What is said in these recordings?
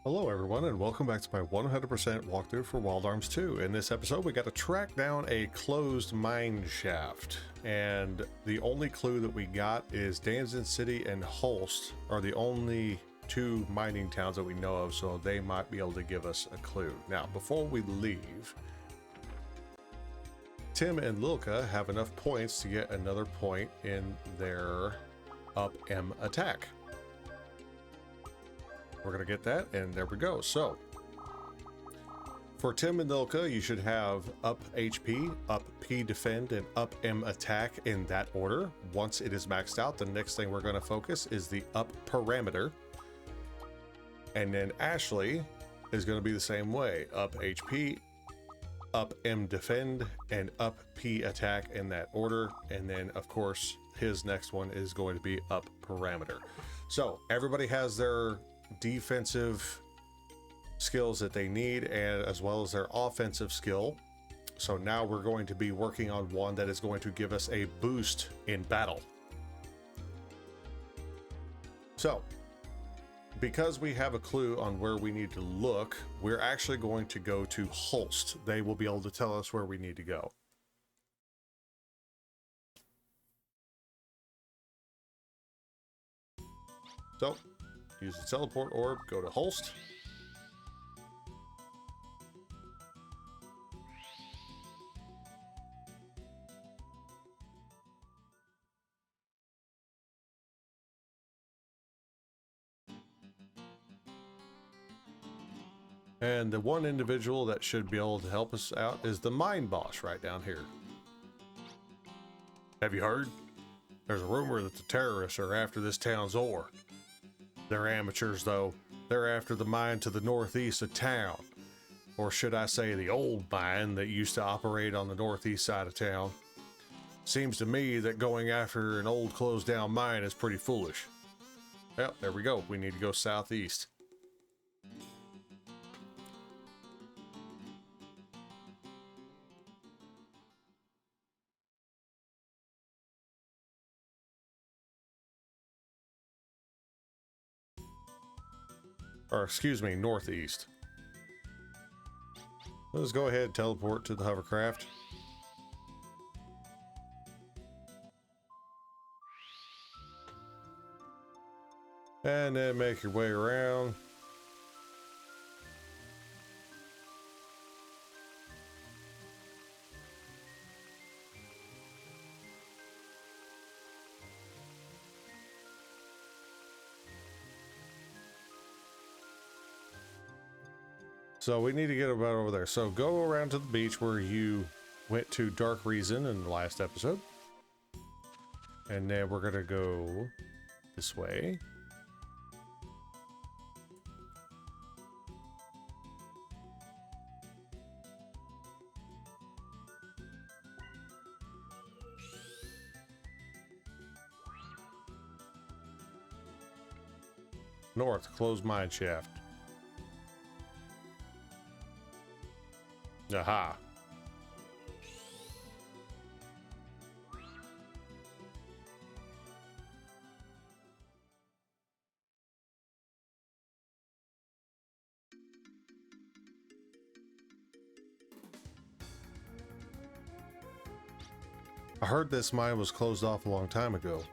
Hello everyone and welcome back to my 100% walkthrough for Wild Arms 2. In this episode we got to track down a closed mine shaft, and the only clue that we got is Danzig City and Holst are the only two mining towns that we know of, so they might be able to give us a clue. Now before we leave, Tim and Lilka have enough points to get another point in their up M attack. We're going to get that, and there we go. So, for Tim and Lilka, you should have up HP, up P defend, and up M attack in that order. Once it is maxed out, the next thing we're going to focus is the up parameter. And then Ashley is going to be the same way. Up HP, up M defend, and up P attack in that order. And then, of course, his next one is going to be up parameter. So, everybody has their defensive skills that they need, and as well as their offensive skill. So now we're going to be working on one that is going to give us a boost in battle. So because we have a clue on where we need to look, we're actually going to go to Holst. They will be able to tell us where we need to go. So use the teleport orb, go to Holst. And the one individual that should be able to help us out is the mine boss right down here. Have you heard? There's a rumor that the terrorists are after this town's ore. They're amateurs, though. They're after the mine to the northeast of town. Or should I say the old mine that used to operate on the northeast side of town. Seems to me that going after an old closed down mine is pretty foolish. Well, there we go. We need to go southeast. Or excuse me, northeast. Let's go ahead and teleport to the hovercraft. And then make your way around. So we need to get about over there. So go around to the beach where you went to Dark Reason in the last episode. And then we're gonna go this way. North, closed mine shaft. Aha. I heard this mine was closed off a long time ago.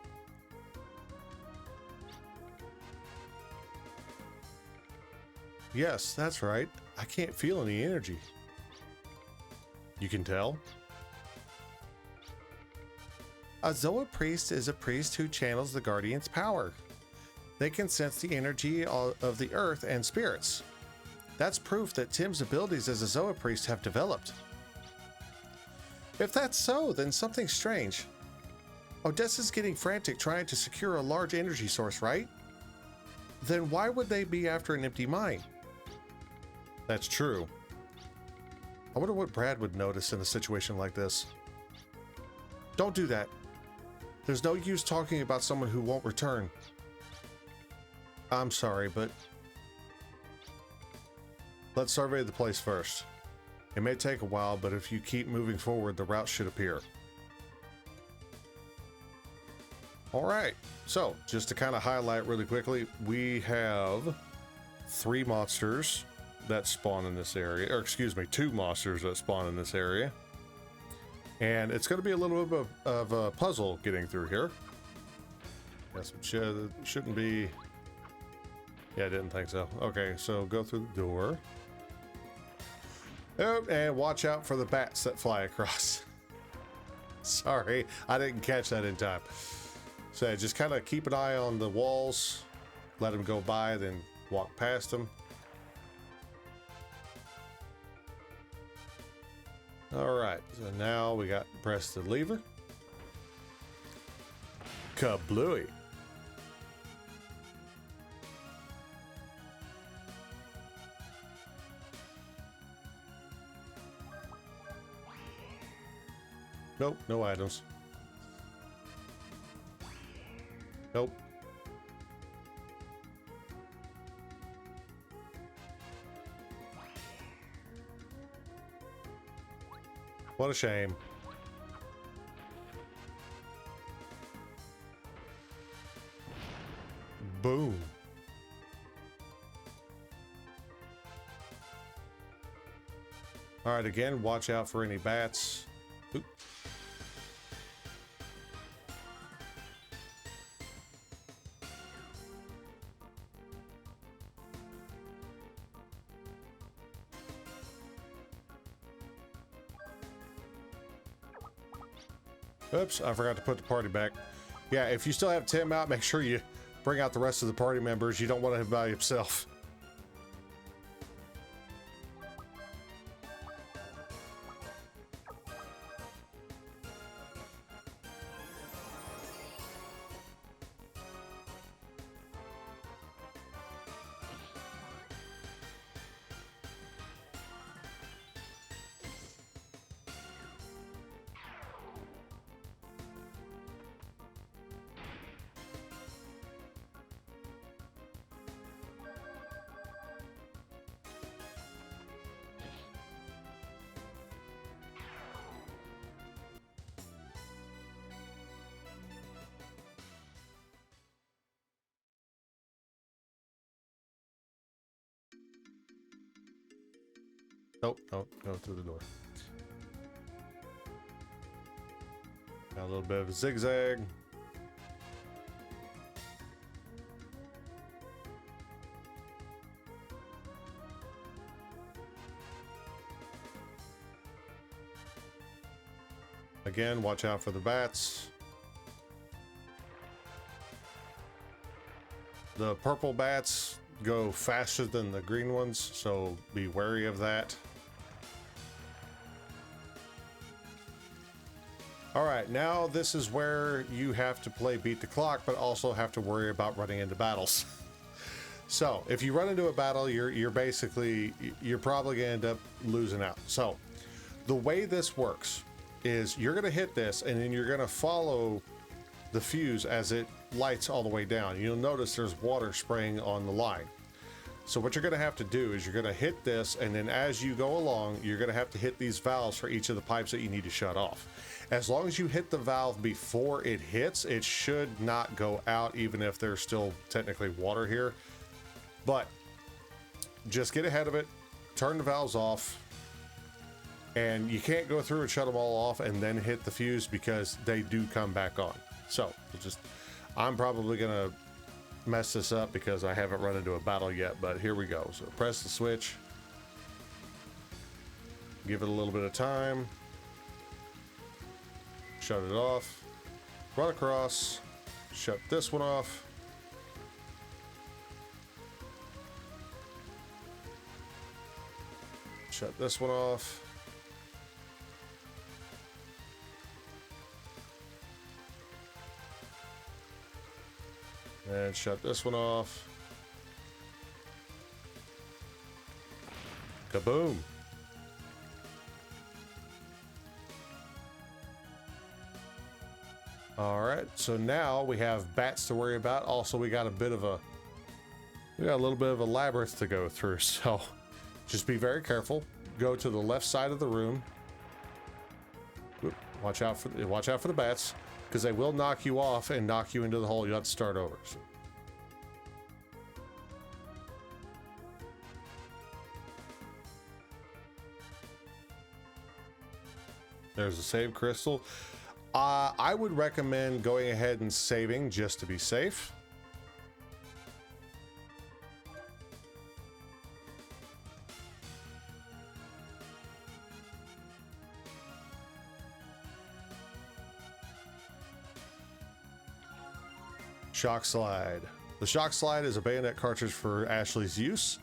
Yes, that's right. I can't feel any energy. You can tell? A Zoa priest is a priest who channels the Guardian's power. They can sense the energy of the earth and spirits. That's proof that Tim's abilities as a Zoa priest have developed. If that's so, then something's strange. Odessa's getting frantic trying to secure a large energy source, right? Then why would they be after an empty mine? That's true. I wonder what Brad would notice in a situation like this. Don't do that. There's no use talking about someone who won't return. I'm sorry, but let's survey the place first. It may take a while, but if you keep moving forward, the route should appear. All right, so just to kind of highlight really quickly, we have 3 monsters that spawn in this area, or excuse me, 2 monsters that spawn in this area. And it's going to be a little bit of a puzzle getting through here. Yes, shouldn't be. Yeah, I didn't think so. Okay, so go through the door. Oh, and watch out for the bats that fly across. Sorry, I didn't catch that in time. So just kind of keep an eye on the walls, let them go by, then walk past them. All right, so now we got press the lever. Kablooey. Nope, no items. Nope. What a shame. Boom. All right, again, watch out for any bats. Oop. Oops, I forgot to put the party back. Yeah, if you still have Tim out, make sure you bring out the rest of the party members. You don't want him by himself. Nope, nope, go through the door. Got a little bit of a zigzag. Again, watch out for the bats. The purple bats go faster than the green ones, so be wary of that. All right, now this is where you have to play beat the clock, but also have to worry about running into battles. So if you run into a battle, you're probably gonna end up losing out. So the way this works is you're gonna hit this and then you're gonna follow the fuse as it lights all the way down. You'll notice there's water spraying on the line. So what you're gonna have to do is you're gonna hit this, and then as you go along, you're gonna have to hit these valves for each of the pipes that you need to shut off. As long as you hit the valve before it hits, it should not go out, even if there's still technically water here. But just get ahead of it, turn the valves off, and you can't go through and shut them all off and then hit the fuse because they do come back on. So I'm probably gonna mess this up because I haven't run into a battle yet, but here we go. So press the switch, give it a little bit of time, shut it off, run across, shut this one off, shut this one off, and shut this one off. Kaboom. All right, so now we have bats to worry about. Also, we got a little bit of a labyrinth to go through. So just be very careful. Go to the left side of the room. Watch out for the bats, because they will knock you off and knock you into the hole. You'll have to start over. So. There's a save crystal. I would recommend going ahead and saving just to be safe. Shock Slide. The Shock Slide is a bayonet cartridge for Ashley's use.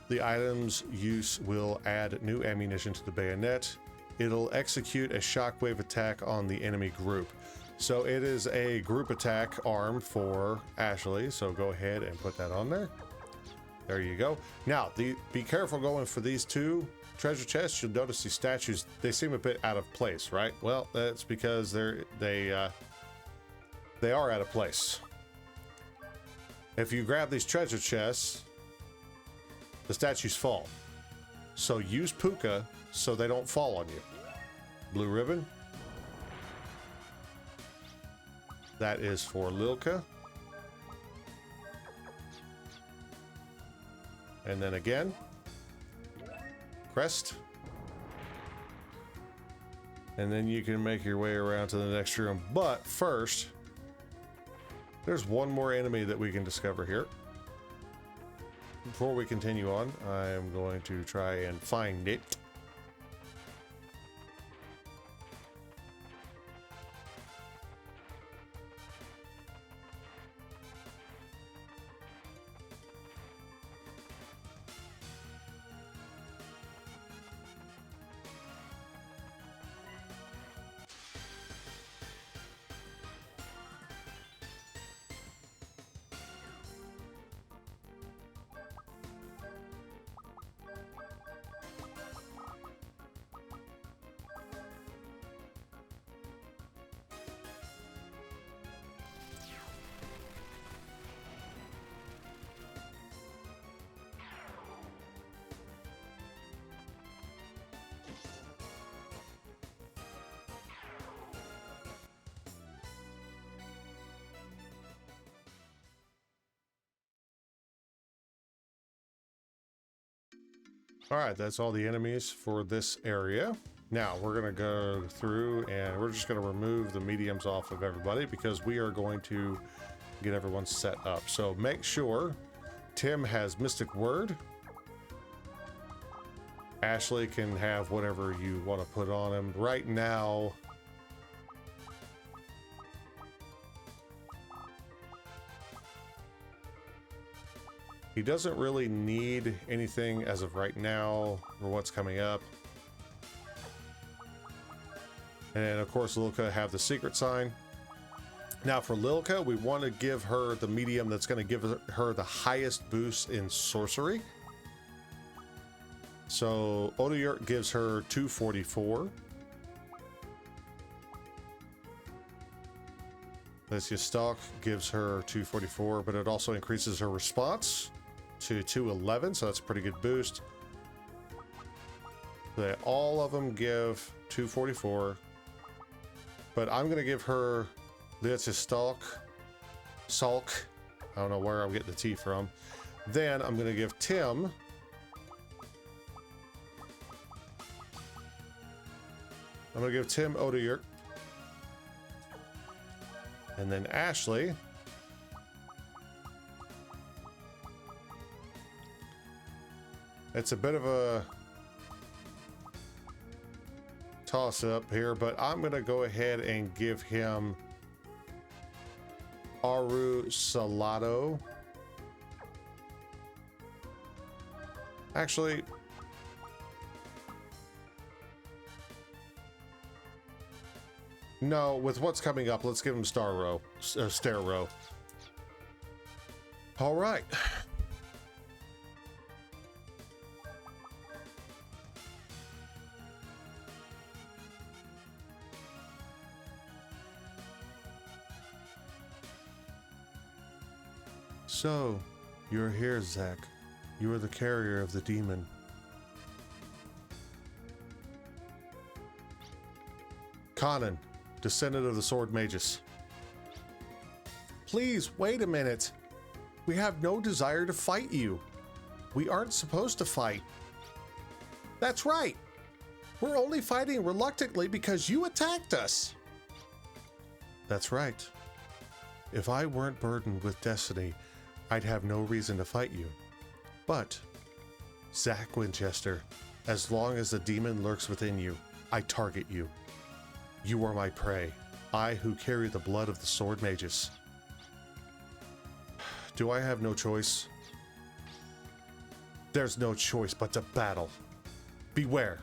The item's use will add new ammunition to the bayonet. It'll execute a shockwave attack on the enemy group. So it is a group attack arm for Ashley. So go ahead and put that on there. There you go. Now, be careful going for these two treasure chests. You'll notice these statues, they seem a bit out of place, right? Well, that's because they are out of place. If you grab these treasure chests, the statues fall. So use Puka so they don't fall on you. Blue ribbon. That is for Lilka. And then again, crest. And then you can make your way around to the next room. But first, there's one more enemy that we can discover here. Before we continue on, I am going to try and find it. All right, that's all the enemies for this area. Now we're gonna go through and we're just gonna remove the mediums off of everybody because we are going to get everyone set up. So make sure Tim has Mystic Word. Ashley can have whatever you want to put on him. Right now, he doesn't really need anything as of right now for what's coming up. And of course, Lilka have the secret sign. Now for Lilka, we want to give her the medium that's going to give her the highest boost in sorcery. So Odessa gives her 244. This Stalk gives her 244, but it also increases her response to 211, so that's a pretty good boost. All of them give 244, but I'm gonna give her this Sulk. I don't know where I'm getting the T from. Then I'm gonna give Tim Odessa, and then Ashley. It's a bit of a toss up here, but I'm going to go ahead and give him Aru Salado. Actually, no, with what's coming up, let's give him Stair Row. All right. So, you're here, Zach. You are the carrier of the demon. Conan, descendant of the Sword Magus. Please, wait a minute. We have no desire to fight you. We aren't supposed to fight. That's right. We're only fighting reluctantly because you attacked us. That's right. If I weren't burdened with destiny, I'd have no reason to fight you. But, Zach Winchester, as long as the demon lurks within you, I target you. You are my prey, I who carry the blood of the sword mages. Do I have no choice? There's no choice but to battle. Beware.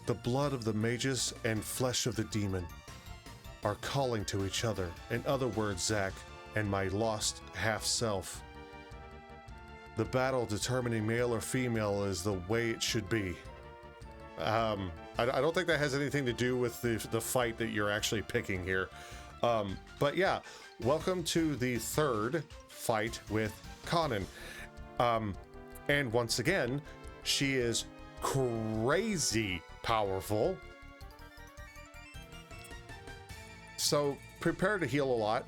The blood of the mages and flesh of the demon are calling to each other. In other words, Zach and my lost half-self. The battle determining male or female is the way it should be. I don't think that has anything to do with the fight that you're actually picking here. But yeah, welcome to the third fight with Conan. And once again, she is crazy powerful. So prepare to heal a lot.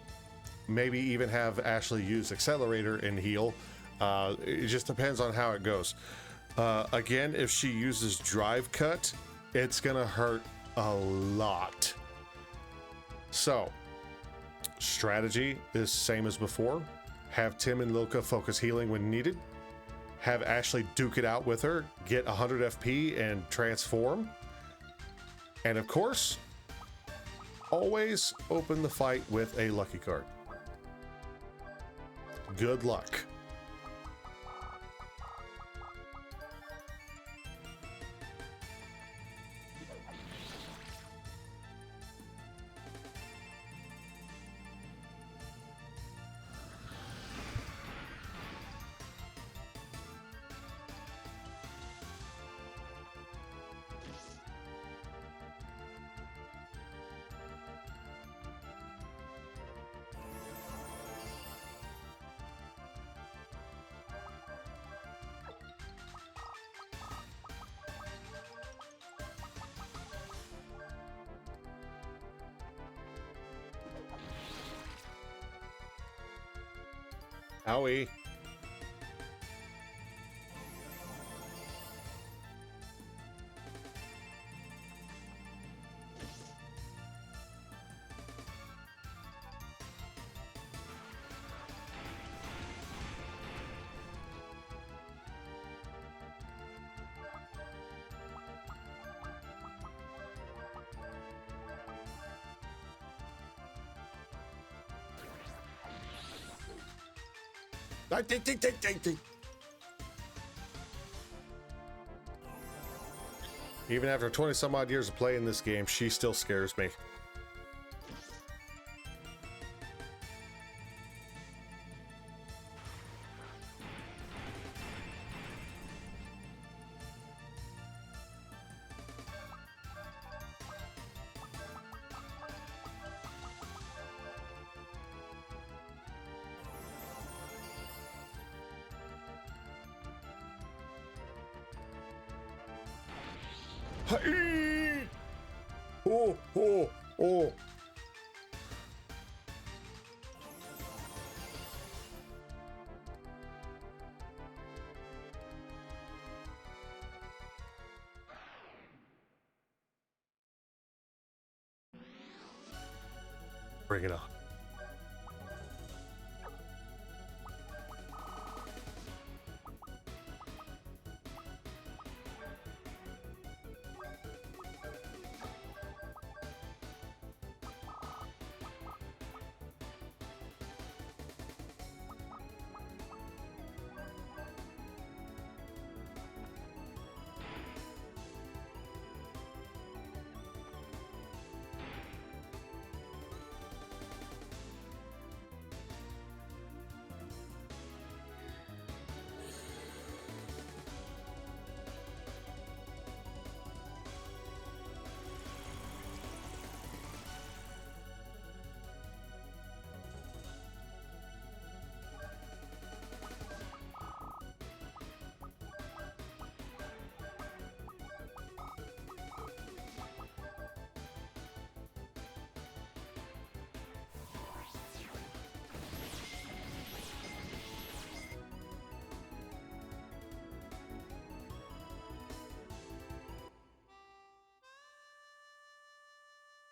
Maybe even have Ashley use Accelerator and heal. It just depends on how it goes. Again, if she uses Drive Cut, it's gonna hurt a lot. So, strategy is same as before. Have Tim and Lilka focus healing when needed. Have Ashley duke it out with her, get 100 FP and transform. And of course, always open the fight with a lucky card. Good luck. Owie. Even after 20 some odd years of playing this game, she still scares me. Oh, oh, oh. Bring it on.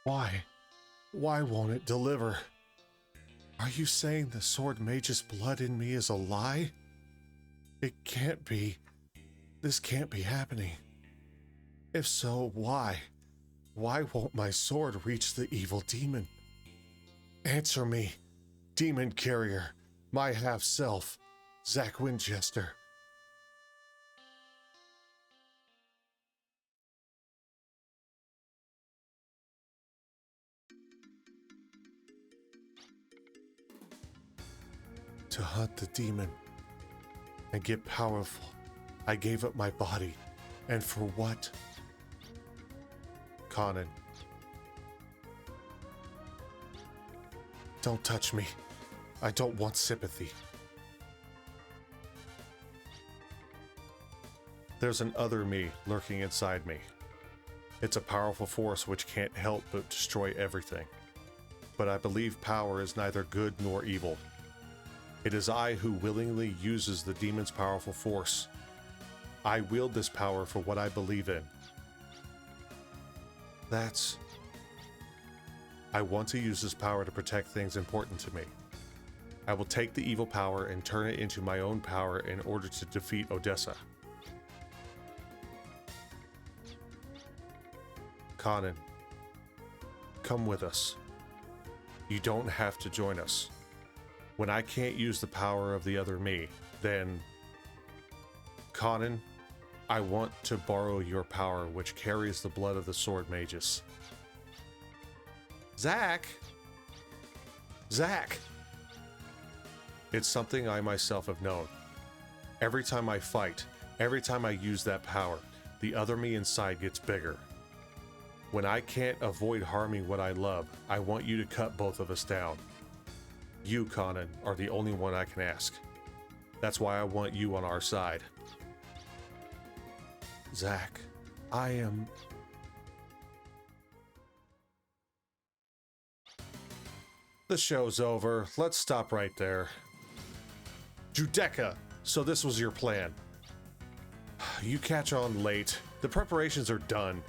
Why? Why won't it deliver? Are you saying the sword mage's blood in me is a lie? It can't be. This can't be happening. If so, why? Why won't my sword reach the evil demon? Answer me, demon carrier, my half-self, Zach Winchester. To hunt the demon and get powerful, I gave up my body. And for what? Conan. Don't touch me. I don't want sympathy. There's an other me lurking inside me. It's a powerful force which can't help but destroy everything. But I believe power is neither good nor evil. It is I who willingly uses the demon's powerful force. I wield this power for what I believe in. I want to use this power to protect things important to me. I will take the evil power and turn it into my own power in order to defeat Odessa. Conan, come with us. You don't have to join us. When I can't use the power of the other me, then... Conan, I want to borrow your power which carries the blood of the sword mages. Zach! Zach! It's something I myself have known. Every time I fight, every time I use that power, the other me inside gets bigger. When I can't avoid harming what I love, I want you to cut both of us down. You, Conan, are the only one I can ask. That's why I want you on our side. Zach, I am... The show's over. Let's stop right there. Judecca, so this was your plan. You catch on late. The preparations are done.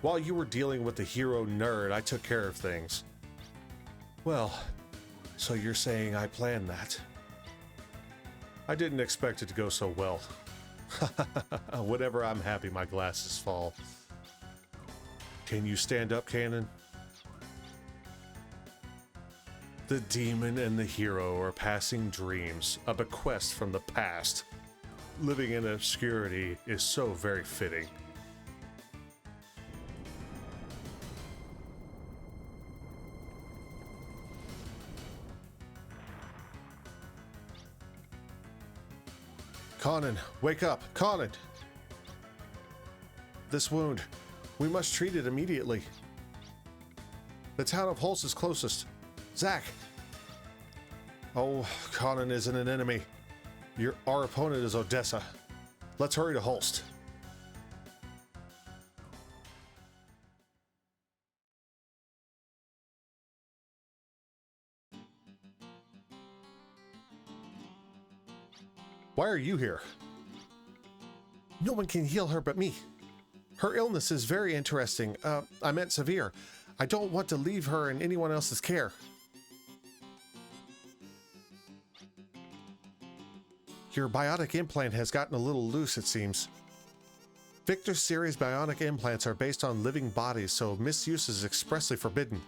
While you were dealing with the hero nerd, I took care of things. Well, so you're saying I planned that? I didn't expect it to go so well. Whenever I'm happy, my glasses fall. Can you stand up, Cannon? The demon and the hero are passing dreams, a bequest from the past. Living in obscurity is so very fitting. Conan, wake up! Conan! This wound, we must treat it immediately. The town of Holst is closest. Zach! Oh, Conan isn't an enemy. Our opponent is Odessa. Let's hurry to Holst. Why are you here? No one can heal her but me. Her illness is very interesting. I meant severe. I don't want to leave her in anyone else's care. Your bionic implant has gotten a little loose, it seems. Victor series bionic implants are based on living bodies, so misuse is expressly forbidden.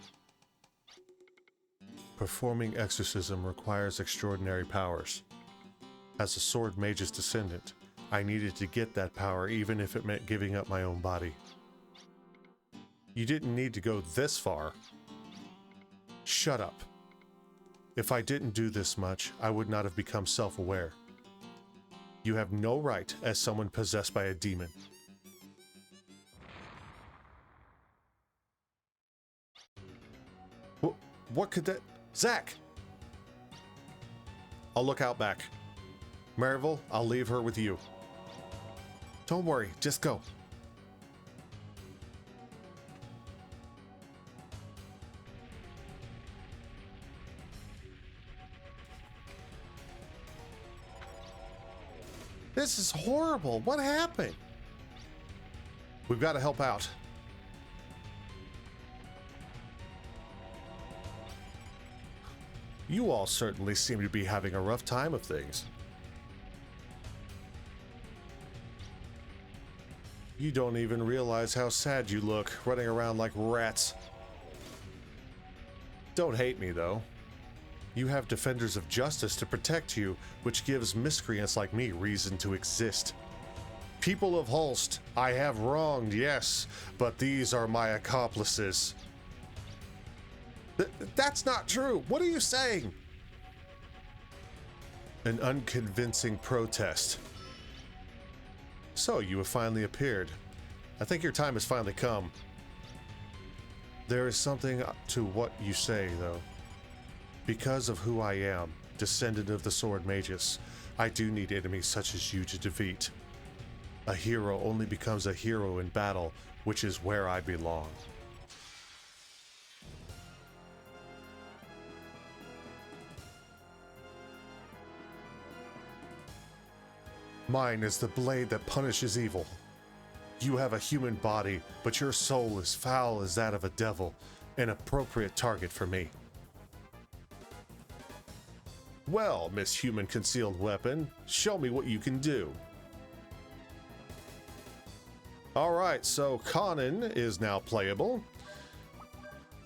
Performing exorcism requires extraordinary powers. As a sword mage's descendant, I needed to get that power even if it meant giving up my own body. You didn't need to go this far. Shut up. If I didn't do this much, I would not have become self-aware. You have no right as someone possessed by a demon. What could that... Zach! I'll look out back. Marival, I'll leave her with you. Don't worry, just go. This is horrible. What happened? We've got to help out. You all certainly seem to be having a rough time of things. You don't even realize how sad you look, running around like rats. Don't hate me, though. You have defenders of justice to protect you, which gives miscreants like me reason to exist. People of Holst, I have wronged, yes, but these are my accomplices. That's not true. What are you saying? An unconvincing protest. So you have finally appeared. I think your time has finally come. There is something to what you say, though. Because of who I am, descendant of the Sword Magus, I do need enemies such as you to defeat. A hero only becomes a hero in battle, which is where I belong. Mine is the blade that punishes evil. You have a human body, but your soul is foul as that of a devil, an appropriate target for me. Well, Miss Human Concealed Weapon, show me what you can do. Alright, so Conan is now playable.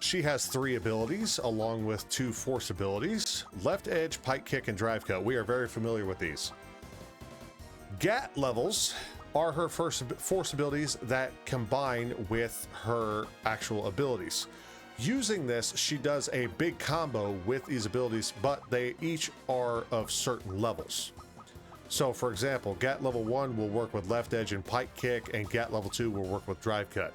She has 3 abilities, along with 2 force abilities. Left Edge, Pike Kick, and Drive Cut. We are very familiar with these. Gat levels are her first force abilities that combine with her actual abilities. Using this, she does a big combo with these abilities, but they each are of certain levels. So for example, Gat level 1 will work with Left Edge and Pike Kick, and Gat level 2 will work with Drive Cut.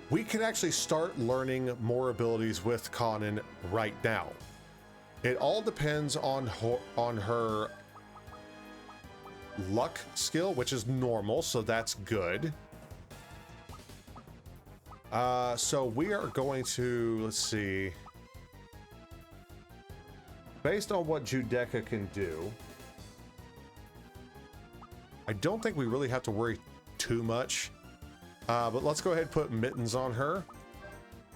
We can actually start learning more abilities with Conan right now. It all depends on her luck skill, which is normal, so that's good. So we are going to, let's see, based on what Judecca can do, I don't think we really have to worry too much, but let's go ahead and put mittens on her.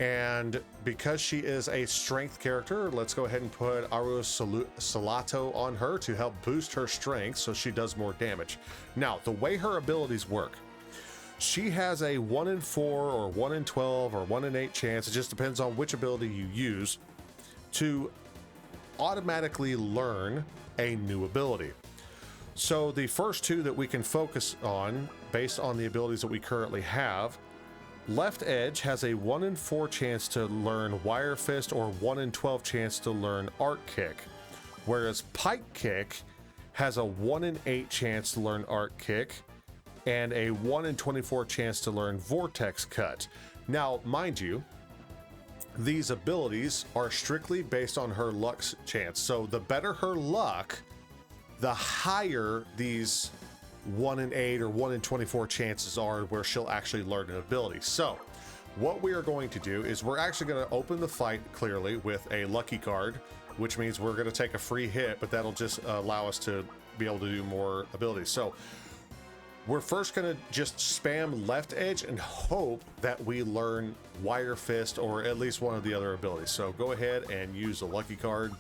And because she is a strength character, let's go ahead and put Aru Salato on her to help boost her strength so she does more damage. Now, the way her abilities work, she has a 1 in 4 or 1 in 12 or 1 in 8 chance, it just depends on which ability you use, to automatically learn a new ability. So the first 2 that we can focus on based on the abilities that we currently have, Left Edge has a 1 in 4 chance to learn Wire Fist or 1 in 12 chance to learn Arc Kick, whereas Pike Kick has a 1 in 8 chance to learn Arc Kick and a 1 in 24 chance to learn Vortex Cut. Now, mind you, these abilities are strictly based on her luck's chance. So the better her luck, the higher these 1 in 8 or 1 in 24 chances are where she'll actually learn an ability. So what we are going to do is we're actually going to open the fight clearly with a lucky card, which means we're going to take a free hit, but that'll just allow us to be able to do more abilities. So we're first going to just spam Left Edge and hope that we learn Wire Fist or at least one of the other abilities. So go ahead and use a lucky card.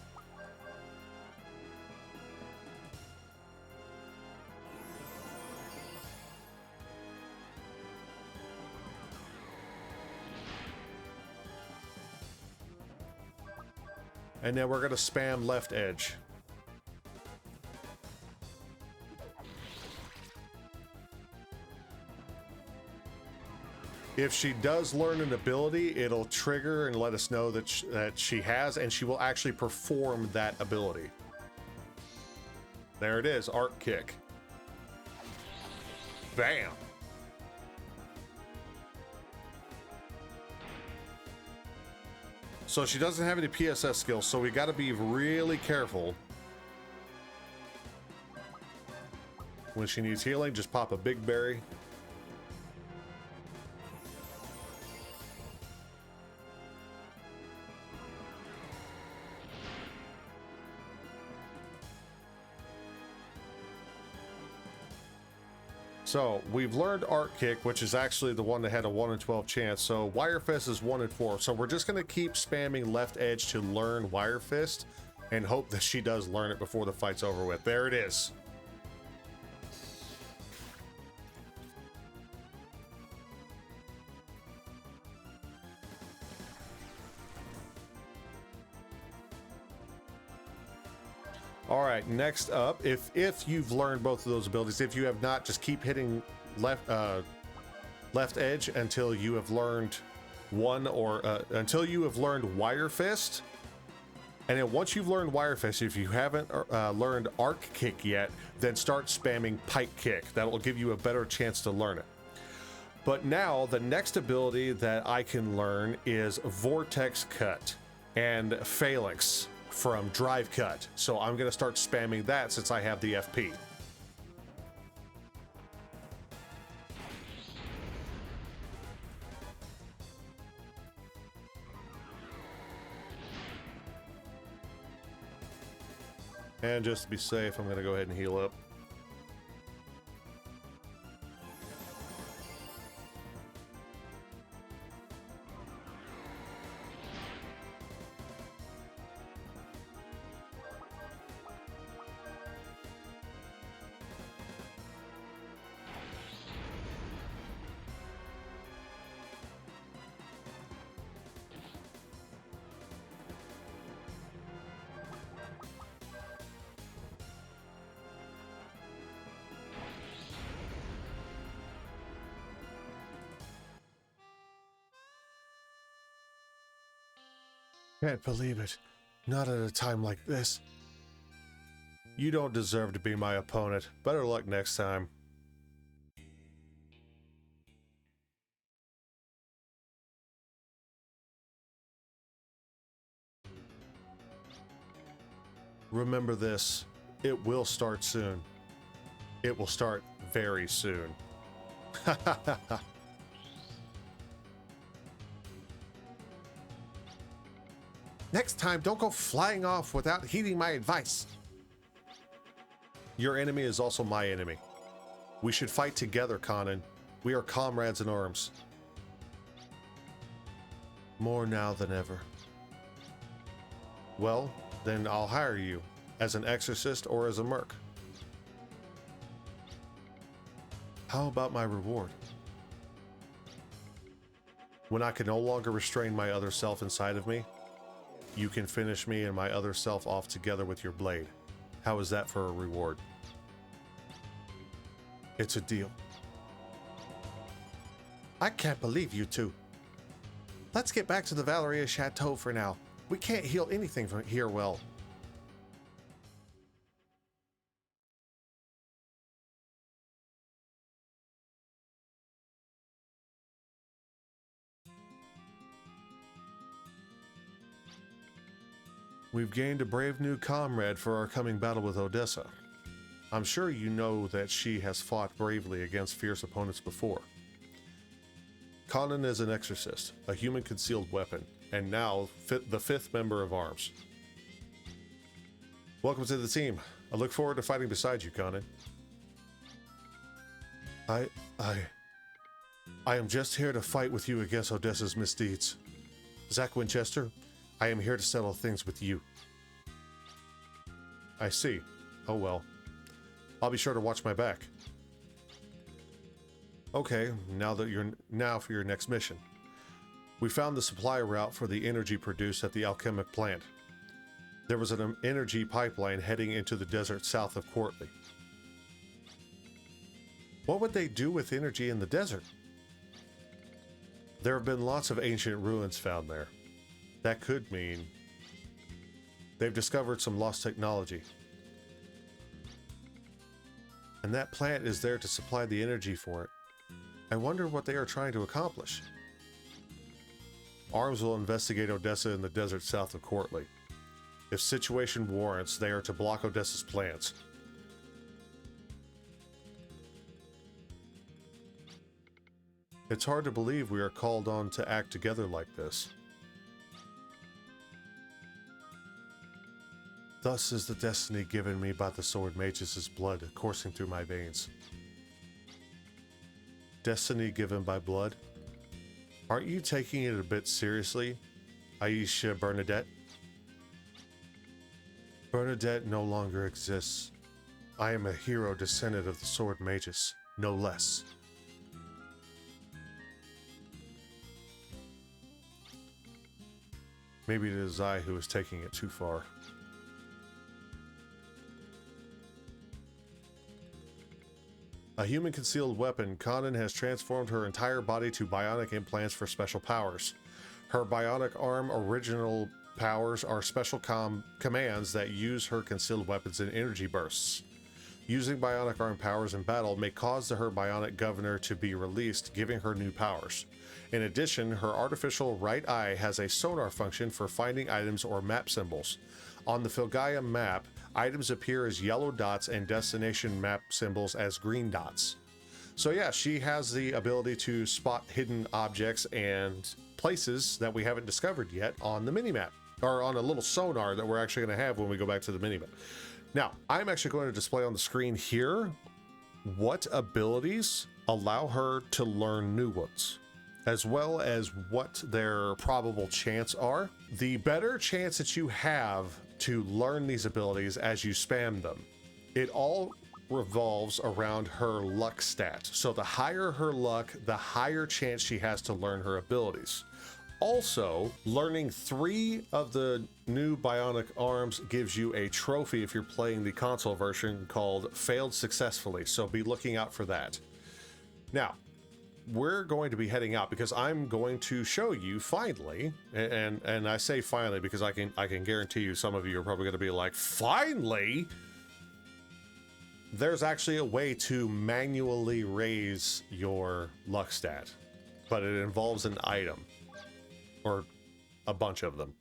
And then we're going to spam Left Edge. If she does learn an ability, it'll trigger and let us know that she has, and she will actually perform that ability. There it is, Arc Kick. Bam! So she doesn't have any PSS skills, so we got to be really careful. When she needs healing, just pop a big berry. So we've learned Arc Kick, which is actually the one that had a 1 in 12 chance. So Wire Fist is 1 in 4. So we're just going to keep spamming Left Edge to learn Wire Fist and hope that she does learn it before the fight's over with. There it is. All right, next up, if you've learned both of those abilities, if you have not, just keep hitting left edge until you have learned one, or until you have learned Wire Fist. And then once you've learned Wire Fist, if you haven't learned Arc Kick yet, then start spamming Pike Kick. That will give you a better chance to learn it. But now the next ability that I can learn is Vortex Cut and Phalanx from Drive Cut. So I'm going to start spamming that since I have the FP. And just to be safe, I'm going to go ahead and heal up. Can't believe it. Not at a time like this. You don't deserve to be my opponent. Better luck next time. Remember this. It will start soon. It will start very soon. Next time, don't go flying off without heeding my advice. Your enemy is also my enemy. We should fight together, Conan. We are comrades in arms. More now than ever. Well, then I'll hire you as an exorcist or as a merc. How about my reward? When I can no longer restrain my other self inside of me, you can finish me and my other self off together with your blade. How is that for a reward? It's a deal. I can't believe you two. Let's get back to the Valeria Chateau for now. We can't heal anything from here well. We've gained a brave new comrade for our coming battle with Odessa. I'm sure you know that she has fought bravely against fierce opponents before. Conan is an exorcist, a human concealed weapon, and now the fifth member of arms. Welcome to the team. I look forward to fighting beside you, Conan. I am just here to fight with you against Odessa's misdeeds. Zach Winchester, I am here to settle things with you. I see. Oh well. I'll be sure to watch my back. Okay, now for your next mission. We found the supply route for the energy produced at the alchemic plant. There was an energy pipeline heading into the desert south of Quartley. What would they do with energy in the desert? There have been lots of ancient ruins found there. That could mean they've discovered some lost technology. And that plant is there to supply the energy for it. I wonder what they are trying to accomplish. Arms will investigate Odessa in the desert south of Quartley. If situation warrants, they are to block Odessa's plans. It's hard to believe we are called on to act together like this. Thus is the destiny given me by the sword mage's blood coursing through my veins. Destiny given by blood? Aren't you taking it a bit seriously, Aisha Bernadette? Bernadette no longer exists. I am a hero descendant of the Sword Magus, no less. Maybe it is I who is taking it too far. A human concealed weapon, Conan has transformed her entire body to bionic implants for special powers. Her bionic arm original powers are special commands that use her concealed weapons in energy bursts. Using bionic arm powers in battle may cause her bionic governor to be released, giving her new powers. In addition, her artificial right eye has a sonar function for finding items or map symbols. On the Filgaia map, items appear as yellow dots and destination map symbols as green dots. So yeah, she has the ability to spot hidden objects and places that we haven't discovered yet on the minimap, or on a little sonar that we're actually going to have when we go back to the minimap. Now, I'm actually going to display on the screen here what abilities allow her to learn new ones, as well as what their probable chance are. The better chance that you have to learn these abilities as you spam them, it all revolves around her luck stat. So the higher her luck, the higher chance she has to learn her abilities. Also, learning 3 of the new bionic arms gives you a trophy if you're playing the console version called Failed Successfully, so be looking out for that. Now, we're going to be heading out because I'm going to show you finally, and I say finally because I can guarantee you some of you are probably going to be like, finally? There's actually a way to manually raise your luck stat, but it involves an item. Or a bunch of them.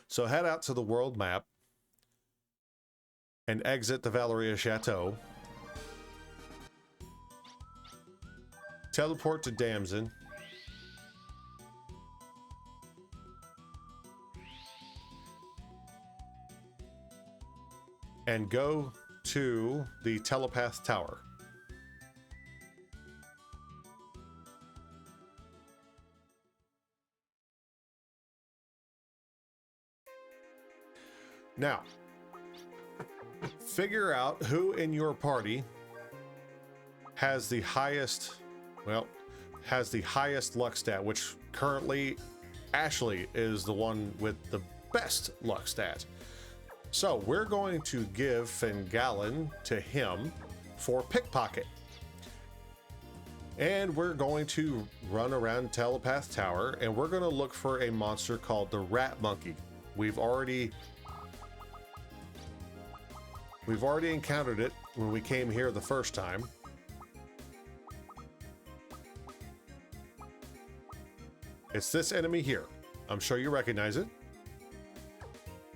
So head out to the world map and exit the Valeria Chateau. Teleport to Damson. And go to the Telepath Tower. Now, figure out who in your party has the highest, has the highest luck stat, which currently Ashley is the one with the best luck stat. So we're going to give Fingallan to him for pickpocket. And we're going to run around Telepath Tower, and we're going to look for a monster called the Rat Monkey. We've already encountered it when we came here the first time. It's this enemy here. I'm sure you recognize it.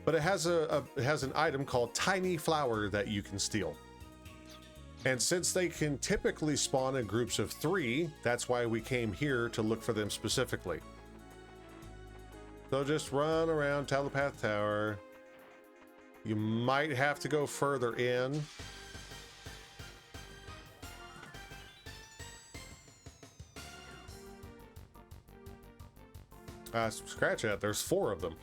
But it has an item called Tiny Flower that you can steal. And since they can typically spawn in groups of 3, that's why we came here to look for them specifically. So just run around Telepath Tower. You might have to go further in. Scratch that, there's 4 of them.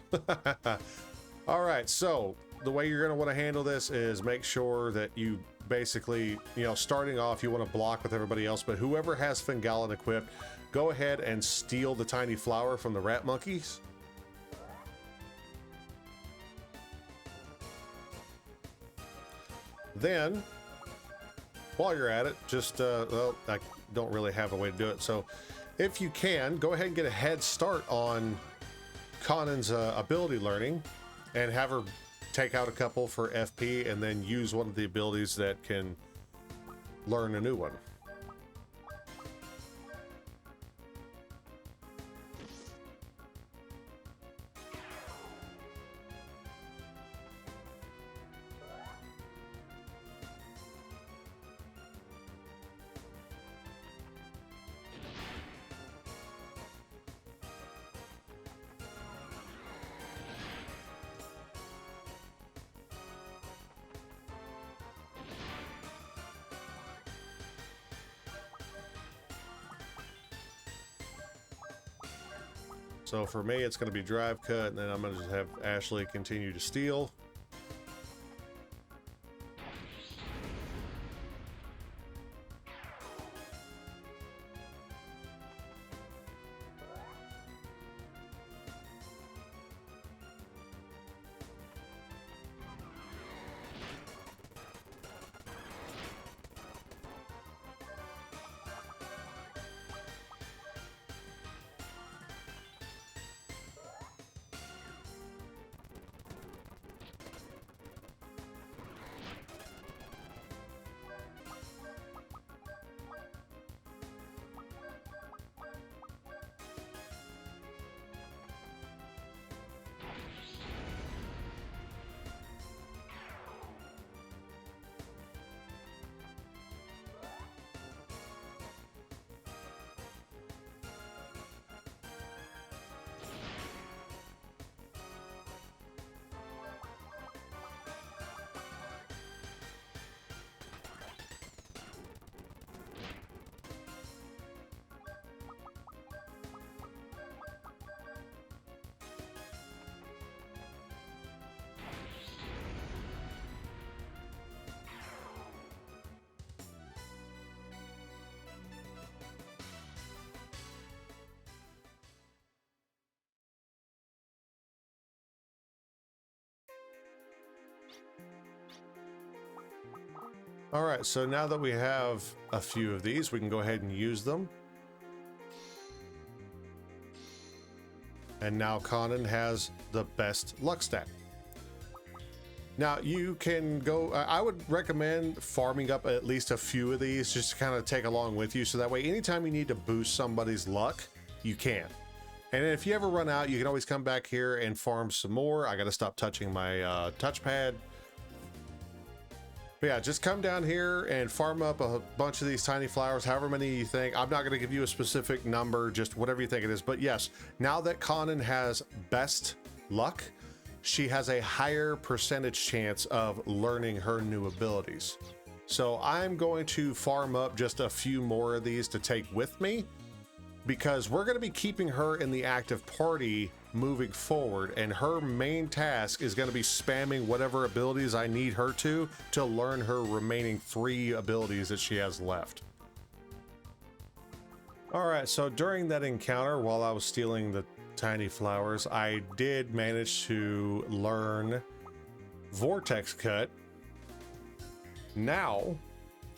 All right, so the way you're gonna wanna handle this is make sure that you basically, starting off, you wanna block with everybody else, but whoever has Fingallan equipped, go ahead and steal the Tiny Flower from the Rat Monkeys. Then, while you're at it, just, well, I don't really have a way to do it. So if you can, go ahead and get a head start on Conan's ability learning and have her take out a couple for FP and then use one of the abilities that can learn a new one. So for me, it's going to be drive cut, and then I'm going to just have Ashley continue to steal. All right, so now that we have a few of these, we can go ahead and use them. And now Conan has the best luck stat. Now you can go, I would recommend farming up at least a few of these just to kind of take along with you. So that way, anytime you need to boost somebody's luck, you can. And if you ever run out, you can always come back here and farm some more. I got to stop touching my touchpad. But yeah, just come down here and farm up a bunch of these tiny flowers, however many you think. I'm not going to give you a specific number, just whatever you think it is. But yes, now that Conan has best luck, she has a higher percentage chance of learning her new abilities. So I'm going to farm up just a few more of these to take with me, because we're going to be keeping her in the active party moving forward, and her main task is going to be spamming whatever abilities I need her to learn her remaining 3 abilities that she has left. All right, so during that encounter, while I was stealing the tiny flowers, I did manage to learn Vortex Cut. Now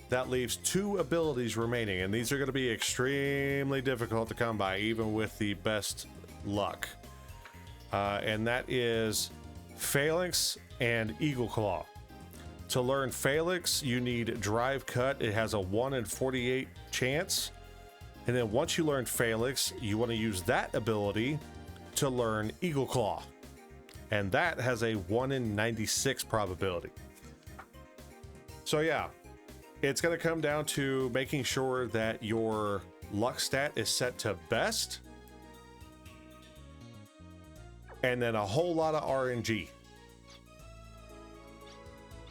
that leaves 2 abilities remaining, and these are going to be extremely difficult to come by even with the best luck. And that is Phalanx and Eagle Claw. To learn Phalanx, you need Drive Cut. It has a 1 in 48 chance. And then once you learn Phalanx, you want to use that ability to learn Eagle Claw. And that has a 1 in 96 probability. So yeah, it's going to come down to making sure that your luck stat is set to best, and then a whole lot of RNG.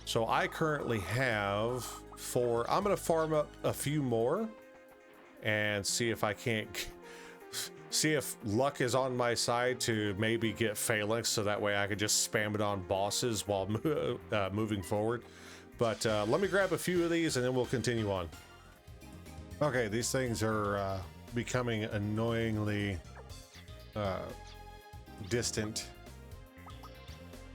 So I currently have 4. I'm going to farm up a few more and see if I can't see if luck is on my side to maybe get Phalanx, so that way I could just spam it on bosses while moving forward. But let me grab a few of these and then we'll continue on. Okay, these things are becoming annoyingly distant.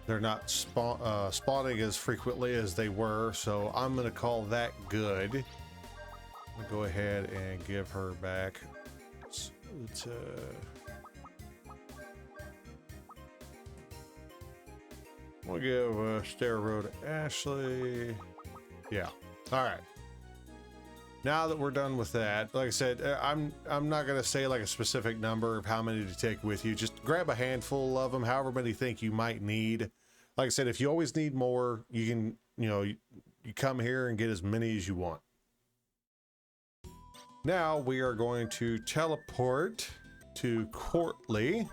They're not spawning as frequently as they were, so I'm going to call that good. I'm going to go ahead and give her back. We'll give Stair Road to Ashley. Yeah. All right. Now that we're done with that, like I said, I'm not going to say like a specific number of how many to take with you. Just grab a handful of them, however many you think you might need. Like I said, if you always need more, you can, you come here and get as many as you want. Now we are going to teleport to Courtly.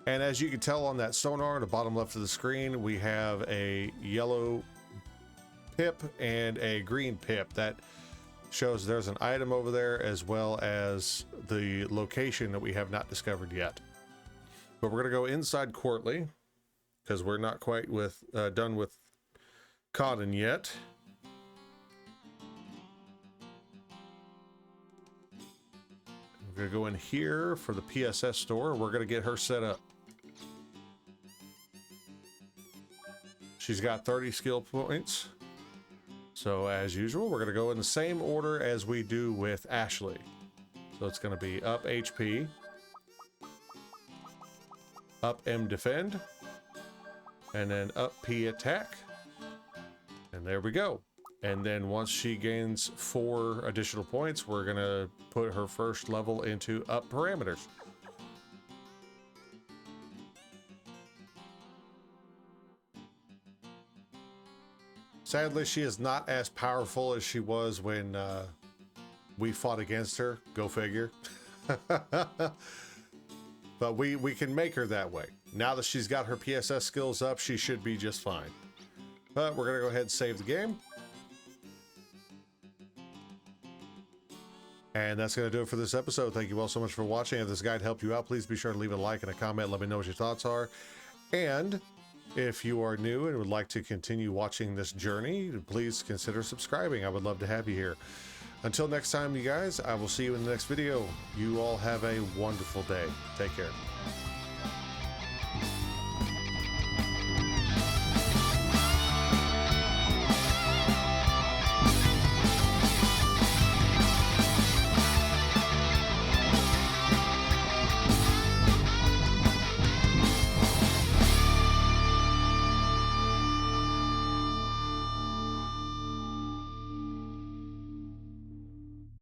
And as you can tell on that sonar, the bottom left of the screen, we have a yellow pip and a green pip. That shows there's an item over there as well as the location that we have not discovered yet. But we're going to go inside Courtly because we're not quite done with Cotton yet. We're going to go in here for the PSS store. We're going to get her set up. She's got 30 skill points. So as usual, we're going to go in the same order as we do with Ashley. So it's going to be up HP, up M defend, and then up P attack. And there we go. And then once she gains 4 additional points, we're going to put her first level into up parameters. Sadly, she is not as powerful as she was when we fought against her. Go figure. But we can make her that way. Now that she's got her PSS skills up, she should be just fine. But we're going to go ahead and save the game. And that's going to do it for this episode. Thank you all so much for watching. If this guide helped you out, please be sure to leave a like and a comment. Let me know what your thoughts are. And if you are new and would like to continue watching this journey, please consider subscribing. I would love to have you here. Until next time, you guys, I will see you in the next video. You all have a wonderful day. Take care.